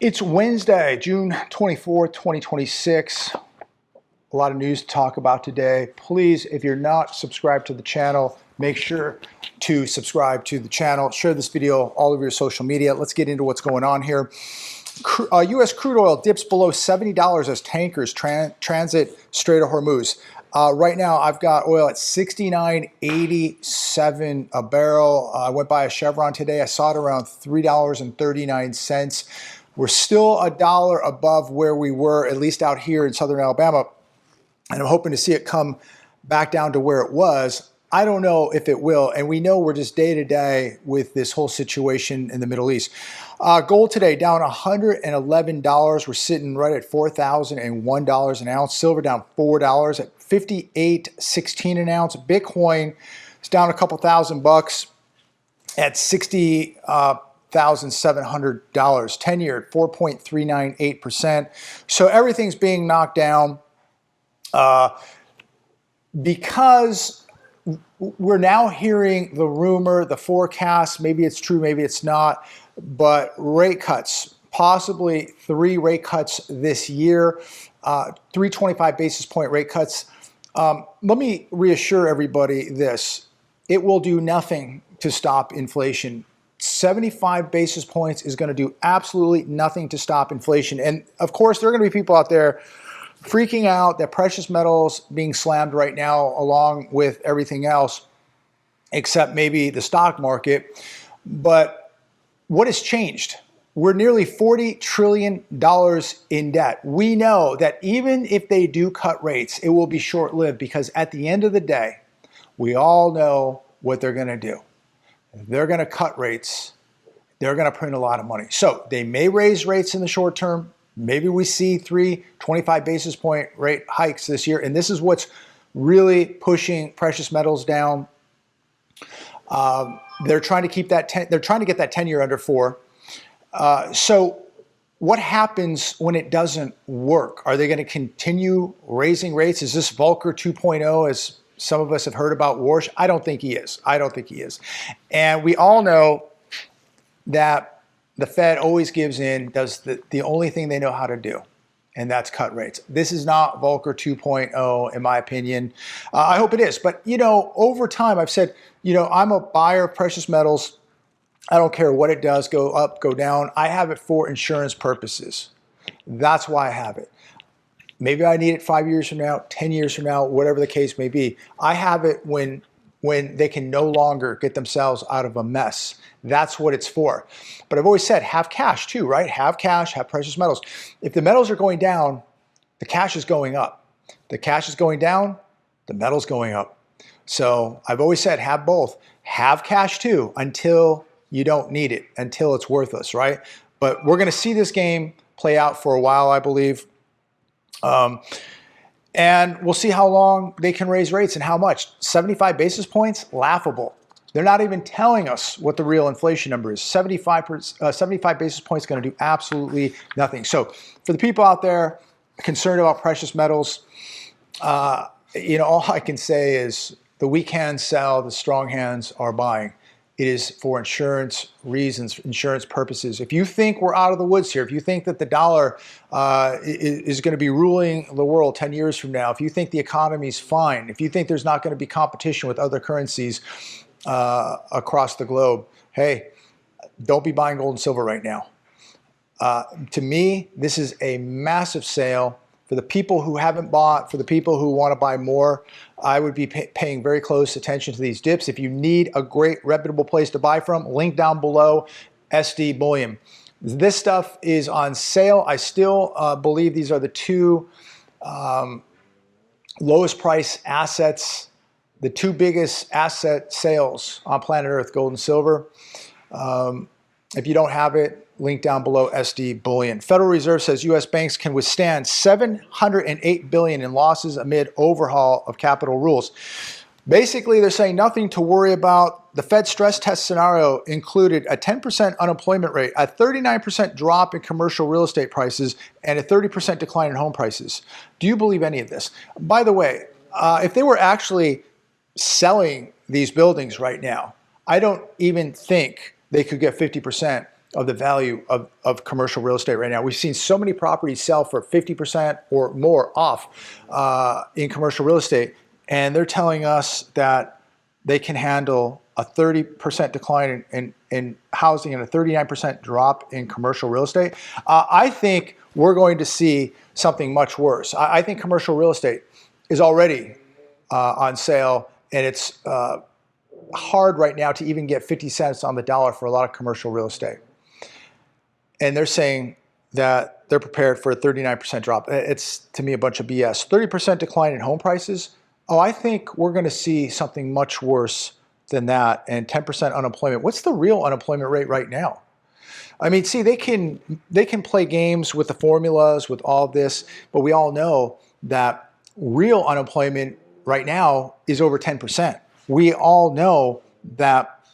It's Wednesday, June 24th, 2026. A lot of news to talk about today. Please, if you're not subscribed to the channel, make sure to subscribe to the channel. Share this video all over your social media. Let's get into what's going on here. U.S. crude oil dips below $70 as tankers transit Strait of Hormuz. Right now, I've got oil at $69.87 a barrel. I went by a Chevron today. I saw it around $3.39. We're still $1 above where we were, at least out here in southern Alabama. And I'm hoping to see it come back down to where it was. I don't know if it will. And we know we're just day to day with this whole situation in the Middle East. Gold today down $111. We're sitting right at $4,001 an ounce. Silver down $4 at $58.16 an ounce. Bitcoin is down a couple $1,000 at $60,700. 10-year at 4.398%. So everything's being knocked down because we're now hearing the rumor, the forecast, maybe it's true, maybe it's not, but rate cuts, possibly 3 rate cuts this year, 325 basis point rate cuts. Let me reassure everybody this: it will do nothing to stop inflation. 75 basis points is going to do absolutely nothing to stop inflation. And of course, there are going to be people out there freaking out that precious metals being slammed right now along with everything else, except maybe the stock market. But what has changed? We're nearly $40 trillion in debt. We know that even if they do cut rates, it will be short-lived, because at the end of the day, we all know what they're going to do. They're going to cut rates. They're going to print a lot of money. So they may raise rates in the short term. Maybe we see 3 25 basis point rate hikes this year. And this is what's really pushing precious metals down. They're trying to keep that they're trying to get that 10-year under 4. So what happens when it doesn't work? Are they going to continue raising rates? Is this Volcker 2.0, as some of us have heard about Warsh? I don't think he is. I don't think he is. And we all know that the Fed always gives in, does the only thing they know how to do, and that's cut rates. This is not Volcker 2.0, in my opinion. I hope it is. But, you know, over time, I've said, you know, I'm a buyer of precious metals. I don't care what it does, go up, go down. I have it for insurance purposes. That's why I have it. Maybe I need it 5 years from now, 10 years from now, whatever the case may be. I have it when they can no longer get themselves out of a mess. That's what it's for. But I've always said, have cash too, right? Have cash, have precious metals. If the metals are going down, the cash is going up. The cash is going down, the metal's going up. So I've always said, have both. Have cash too, until you don't need it, until it's worthless, right? But we're going to see this game play out for a while, I believe. And we'll see how long they can raise rates and how much. 75 basis points? Laughable. They're not even telling us what the real inflation number is. 75 basis points is going to do absolutely nothing. So for the people out there concerned about precious metals, you know, all I can say is the weak hands sell, the strong hands are buying. It is for insurance reasons, insurance purposes. If you think we're out of the woods here, if you think that the dollar is going to be ruling the world 10 years from now, if you think the economy is fine, if you think there's not going to be competition with other currencies across the globe, hey, don't be buying gold and silver right now. To me, this is a massive sale. For the people who haven't bought, for the people who want to buy more, I would be paying very close attention to these dips. If you need a great reputable place to buy from, link down below, SD Bullion. This stuff is on sale. I still believe these are the 2 lowest price assets, the 2 biggest asset sales on planet Earth, gold and silver. If you don't have it, link down below, SD Bullion. Federal Reserve says U.S. banks can withstand $708 billion in losses amid overhaul of capital rules. Basically, they're saying nothing to worry about. The Fed stress test scenario included a 10% unemployment rate, a 39% drop in commercial real estate prices, and a 30% decline in home prices. Do you believe any of this? By the way, if they were actually selling these buildings right now, I don't even think they could get 50% of the value of commercial real estate right now. We've seen so many properties sell for 50% or more off in commercial real estate, and they're telling us that they can handle a 30% decline in housing and a 39% drop in commercial real estate. I think we're going to see something much worse. I think commercial real estate is already on sale, and it's hard right now to even get 50 cents on the dollar for a lot of commercial real estate. And they're saying that they're prepared for a 39% drop. It's, to me, a bunch of BS. 30% decline in home prices. Oh, I think we're going to see something much worse than that, and 10% unemployment. What's the real unemployment rate right now? I mean, see, they can play games with the formulas, with all this, but we all know that real unemployment right now is over 10%. We all know that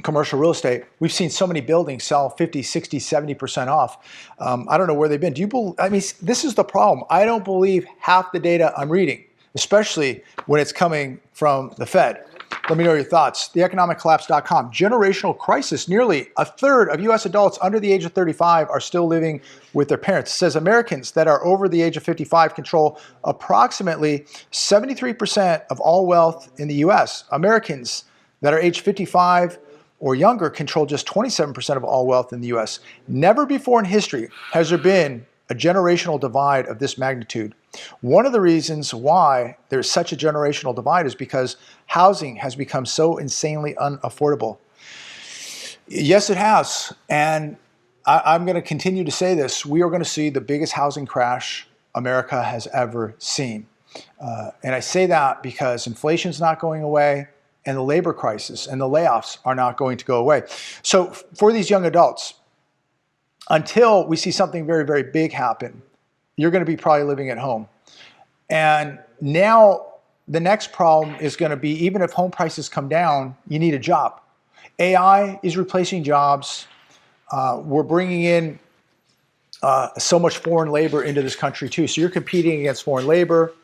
commercial real estate, we've seen so many buildings sell 50, 60, 70% off. I don't know where they've been. I mean, this is the problem. I don't believe half the data I'm reading, especially when it's coming from the Fed. Let me know your thoughts. TheEconomicCollapse.com. Generational crisis. Nearly a third of U.S. adults under the age of 35 are still living with their parents. It says Americans that are over the age of 55 control approximately 73% of all wealth in the U.S. Americans that are age 55 or younger control just 27% of all wealth in the U.S. Never before in history has there been a generational divide of this magnitude. One of the reasons why there's such a generational divide is because housing has become so insanely unaffordable. Yes, it has. And I'm going to continue to say this. We are going to see the biggest housing crash America has ever seen. And I say that because inflation's not going away, and the labor crisis and the layoffs are not going to go away. So for these young adults, until we see something very, very big happen, you're going to be probably living at home. And now the next problem is going to be, even if home prices come down, you need a job. AI is replacing jobs. We're bringing in so much foreign labor into this country too. So you're competing against foreign labor,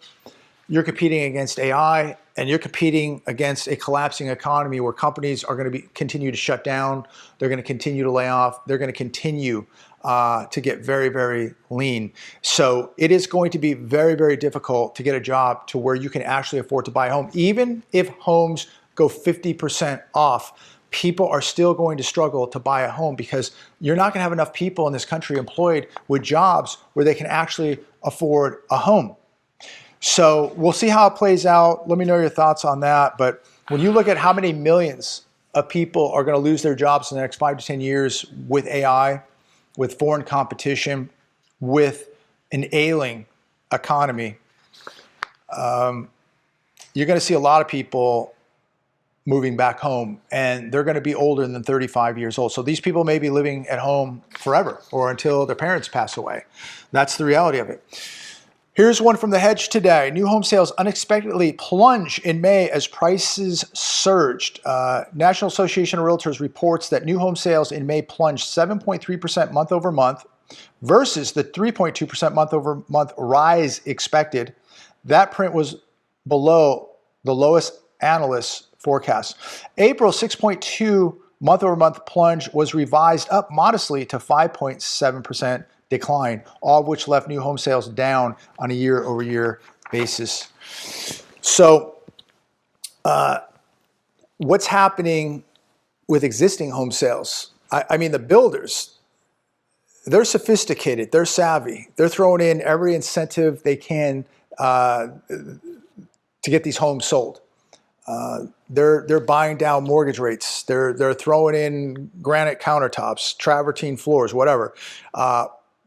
you're competing against AI, and you're competing against a collapsing economy where companies are going to continue to shut down. They're going to continue to lay off. They're going to continue to get very, very lean. So it is going to be very, very difficult to get a job to where you can actually afford to buy a home. Even if homes go 50% off, people are still going to struggle to buy a home because you're not going to have enough people in this country employed with jobs where they can actually afford a home. So we'll see how it plays out. Let me know your thoughts on that. But when you look at how many millions of people are going to lose their jobs in the next 5 to 10 years with AI, with foreign competition, with an ailing economy, you're going to see a lot of people moving back home, and they're going to be older than 35 years old. So these people may be living at home forever or until their parents pass away. That's the reality of it. Here's one from The Hedge today. New home sales unexpectedly plunge in May as prices surged. National Association of Realtors reports that new home sales in May plunged 7.3% month over month versus the 3.2% month over month rise expected. That print was below the lowest analysts' forecast. April 6.2 month over month plunge was revised up modestly to 5.7% decline, all of which left new home sales down on a year-over-year basis. So what's happening with existing home sales? I mean, the builders, they're sophisticated, they're savvy, they're throwing in every incentive they can to get these homes sold. They're buying down mortgage rates, they're throwing in granite countertops, travertine floors, whatever.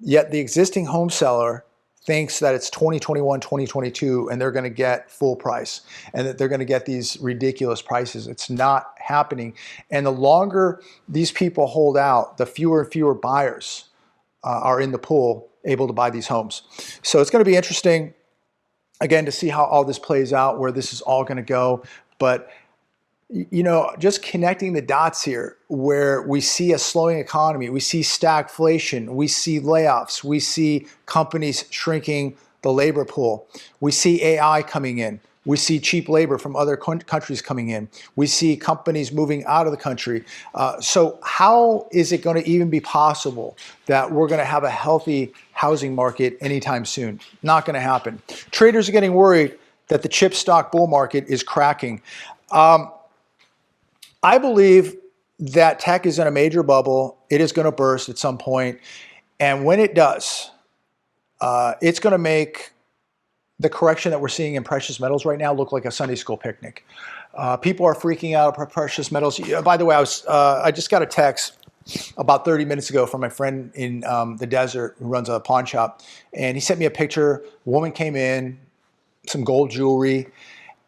Yet the existing home seller thinks that it's 2021, 2022, and they're going to get full price and that they're going to get these ridiculous prices. It's not happening. And the longer these people hold out, the fewer and fewer buyers are in the pool able to buy these homes. So it's going to be interesting, again, to see how all this plays out, where this is all going to go. But you know, just connecting the dots here, where we see a slowing economy, we see stagflation, we see layoffs, we see companies shrinking the labor pool, we see AI coming in, We see cheap labor from other countries coming in. We see companies moving out of the country. So how is it going to even be possible that we're going to have a healthy housing market anytime soon? Not going to happen. Traders are getting worried that the chip stock bull market is cracking. I believe that tech is in a major bubble. It is going to burst at some point. And when it does, it's going to make the correction that we're seeing in precious metals right now look like a Sunday school picnic. People are freaking out about precious metals. By the way, I just got a text about 30 minutes ago from my friend in the desert who runs a pawn shop. And he sent me a picture. A woman came in, some gold jewelry,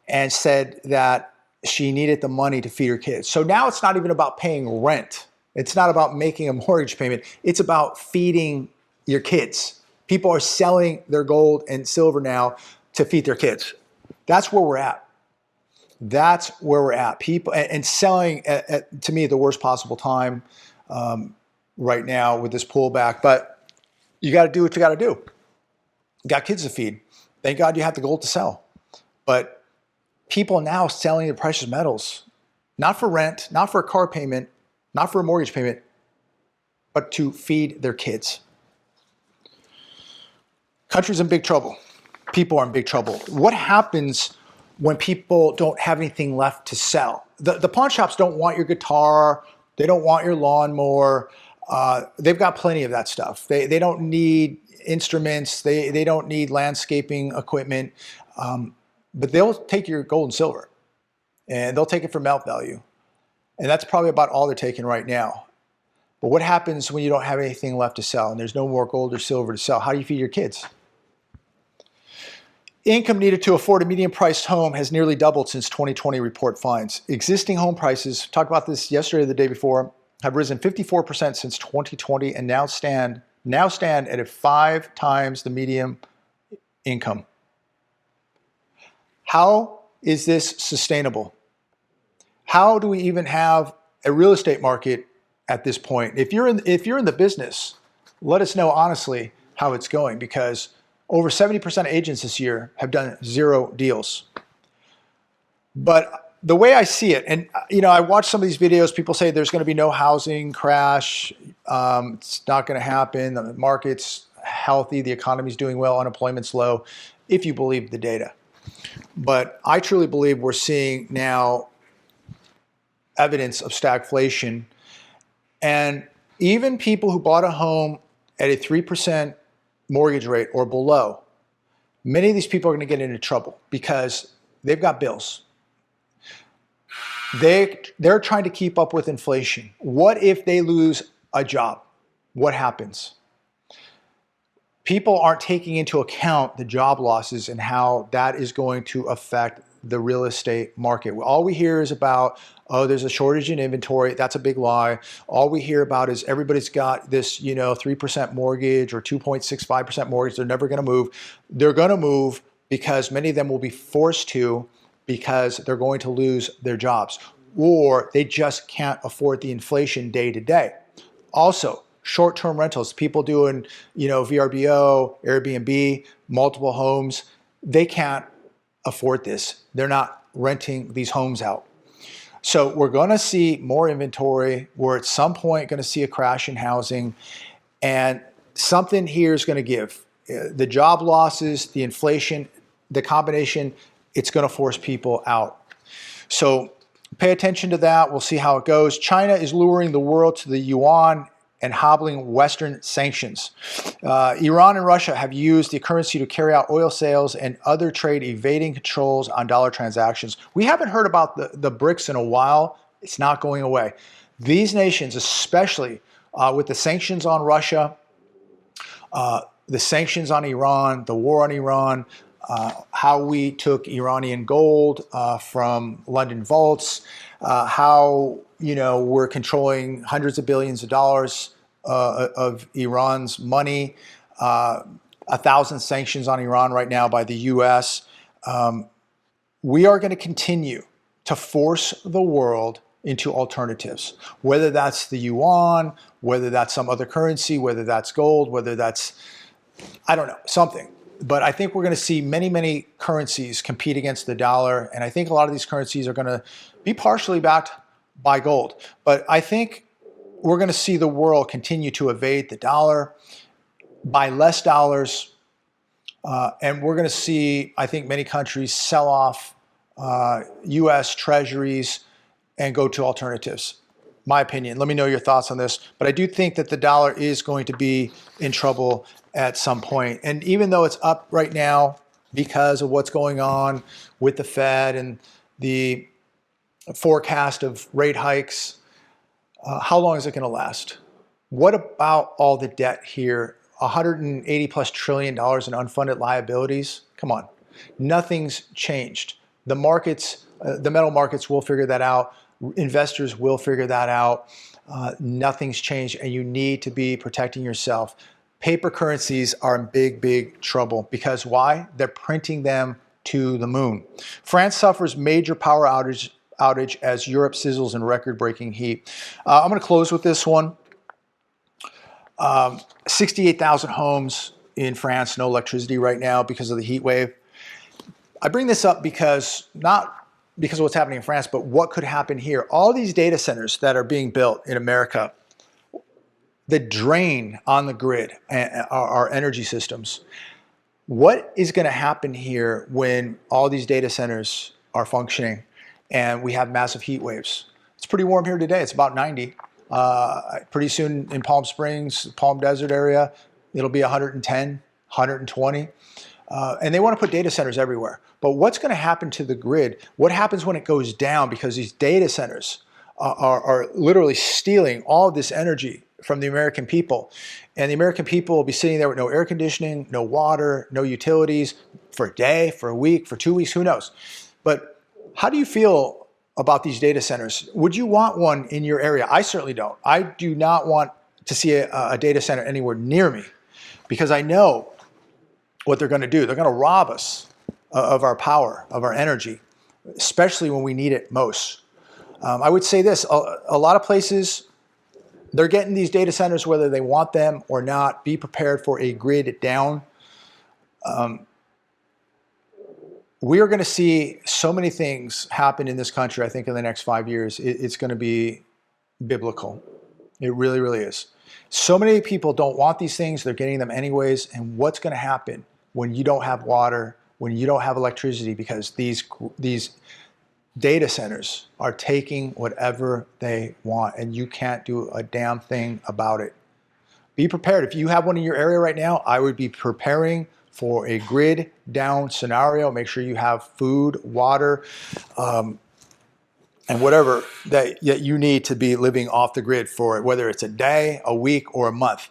and said that she needed the money to feed her kids. So now it's not even about paying rent. It's not about making a mortgage payment. It's about feeding your kids. People are selling their gold and silver now to feed their kids. That's where we're at. That's where we're at. People and selling at to me the worst possible time right now with this pullback. But you got to do what you got to do. You got kids to feed. Thank God you have the gold to sell. But people now selling the precious metals, not for rent, not for a car payment, not for a mortgage payment, but to feed their kids. Country's in big trouble. People are in big trouble. What happens when people don't have anything left to sell? The pawn shops don't want your guitar. They don't want your lawnmower. They've got plenty of that stuff. They don't need instruments. They don't need landscaping equipment. But they'll take your gold and silver. And they'll take it for melt value. And that's probably about all they're taking right now. But what happens when you don't have anything left to sell and there's no more gold or silver to sell? How do you feed your kids? Income needed to afford a medium-priced home has nearly doubled since 2020 report finds. Existing home prices, talked about this yesterday or the day before, have risen 54% since 2020 and now stand at 5 times the median income. How is this sustainable? How do we even have a real estate market at this point? If you're in the business, let us know honestly how it's going, because over 70% of agents this year have done 0 deals. But the way I see it, and I watch some of these videos, people say there's going to be no housing crash. It's not going to happen. The market's healthy. The economy's doing well. Unemployment's low, if you believe the data. But I truly believe we're seeing now evidence of stagflation. And even people who bought a home at a 3% mortgage rate or below, many of these people are going to get into trouble because they've got bills. They're trying to keep up with inflation. What if they lose a job? What happens? People aren't taking into account the job losses and how that is going to affect the real estate market. All we hear is about, oh, there's a shortage in inventory. That's a big lie. All we hear about is everybody's got this, 3% mortgage or 2.65% mortgage. They're never going to move. They're going to move because many of them will be forced to, because they're going to lose their jobs, or they just can't afford the inflation day to day. Also, short-term rentals, people doing, VRBO, Airbnb, multiple homes, they can't afford this. They're not renting these homes out. So we're going to see more inventory. We're at some point going to see a crash in housing, and something here is going to give. The job losses, the inflation, the combination, it's going to force people out. So pay attention to that. We'll see how it goes. China is luring the world to the yuan and hobbling Western sanctions. Iran and Russia have used the currency to carry out oil sales and other trade evading controls on dollar transactions. We haven't heard about the BRICS in a while. It's not going away. These nations, especially with the sanctions on Russia, the sanctions on Iran, the war on Iran, how we took Iranian gold from London vaults, how we're controlling hundreds of billions of dollars of Iran's money, 1,000 sanctions on Iran right now by the U.S. We are going to continue to force the world into alternatives, whether that's the yuan, whether that's some other currency, whether that's gold, whether that's, I don't know, something. But I think we're going to see many, many currencies compete against the dollar. And I think a lot of these currencies are going to be partially backed by gold. But I think we're going to see the world continue to evade the dollar, buy less dollars. And we're going to see, I think, many countries sell off U.S. treasuries and go to alternatives. My opinion. Let me know your thoughts on this. But I do think that the dollar is going to be in trouble at some point. And even though it's up right now because of what's going on with the Fed and the forecast of rate hikes, how long is it going to last? What about all the debt here? 180 plus trillion dollars in unfunded liabilities. Come on, nothing's changed. The markets, the metal markets will figure that out. Investors will figure that out. Nothing's changed, and you need to be protecting yourself. Paper currencies are in big, big trouble because why? They're printing them to the moon. France suffers major power outage as Europe sizzles in record-breaking heat. I'm going to close with this one. 68,000 homes in France, no electricity right now because of the heat wave. I bring this up because, not because of what's happening in France, but what could happen here. All these data centers that are being built in America, the drain on the grid, our energy systems. What is going to happen here when all these data centers are functioning and we have massive heat waves? It's pretty warm here today. It's about 90. Pretty soon in Palm Springs, Palm Desert area, it'll be 110, 120. And they want to put data centers everywhere. But what's going to happen to the grid? What happens when it goes down? Because these data centers are literally stealing all of this energy from the American people. And the American people will be sitting there with no air conditioning, no water, no utilities for a day, for a week, for 2 weeks, who knows? But how do you feel about these data centers? Would you want one in your area? I certainly don't. I do not want to see a data center anywhere near me because I know what they're going to do. They're going to rob us of our power, of our energy, especially when we need it most. I would say this, a lot of places, they're getting these data centers whether they want them or not. Be prepared for a grid down. We are going to see so many things happen in this country, I think, in the next 5 years. It's going to be biblical. It really, really is. So many people don't want these things. They're getting them anyways. And what's going to happen when you don't have water, when you don't have electricity? Because these data centers are taking whatever they want, and you can't do a damn thing about it. Be prepared. If you have one in your area right now, I would be preparing for a grid down scenario. Make sure you have food, water, and whatever that you need to be living off the grid for, whether it's a day, a week, or a month.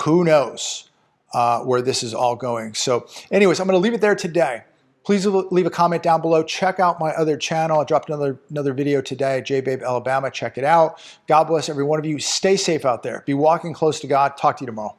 Who knows where this is all going? So anyways, I'm going to leave it there today. Please leave a comment down below. Check out my other channel. I dropped another video today, JBabe Alabama. Check it out. God bless every one of you. Stay safe out there. Be walking close to God. Talk to you tomorrow.